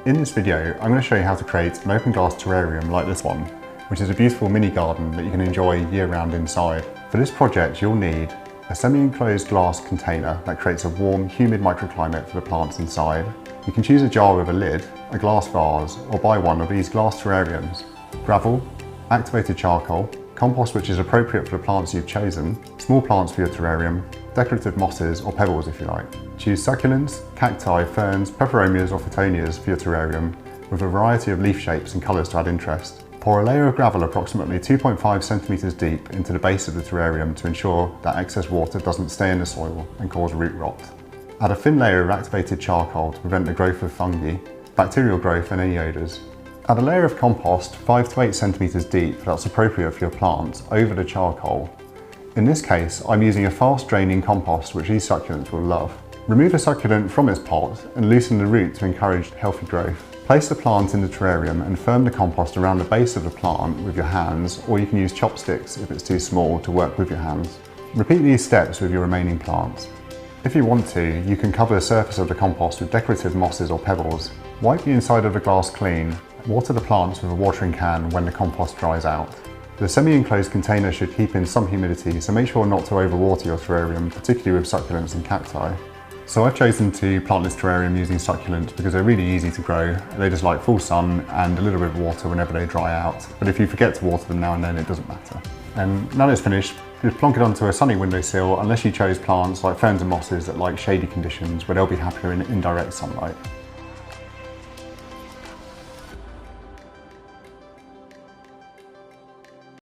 In this video, I'm going to show you how to create an open glass terrarium like this one, which is a beautiful mini garden that you can enjoy year round inside. For this project, you'll need a semi-enclosed glass container that creates a warm, humid microclimate for the plants inside. You can choose a jar with a lid, a glass vase, or buy one of these glass terrariums. Gravel, activated charcoal, compost which is appropriate for the plants you've chosen, small plants for your terrarium, decorative mosses or pebbles if you like. Choose succulents, cacti, ferns, peperomias or phontonias for your terrarium with a variety of leaf shapes and colours to add interest. Pour a layer of gravel approximately 2.5 centimetres deep into the base of the terrarium to ensure that excess water doesn't stay in the soil and cause root rot. Add a thin layer of activated charcoal to prevent the growth of fungi, bacterial growth and any odours. Add a layer of compost 5 to 8 centimetres deep that's appropriate for your plants over the charcoal. In this case, I'm using a fast draining compost which these succulents will love. Remove a succulent from its pot and loosen the root to encourage healthy growth. Place the plant in the terrarium and firm the compost around the base of the plant with your hands, or you can use chopsticks if it's too small to work with your hands. Repeat these steps with your remaining plants. If you want to, you can cover the surface of the compost with decorative mosses or pebbles. Wipe the inside of the glass clean. Water the plants with a watering can when the compost dries out. The semi-enclosed container should keep in some humidity, so make sure not to overwater your terrarium, particularly with succulents and cacti. So I've chosen to plant this terrarium using succulents because they're really easy to grow. They just like full sun and a little bit of water whenever they dry out. But if you forget to water them now and then, it doesn't matter. And now that it's finished, just plonk it onto a sunny windowsill unless you chose plants like ferns and mosses that like shady conditions where they'll be happier in indirect sunlight.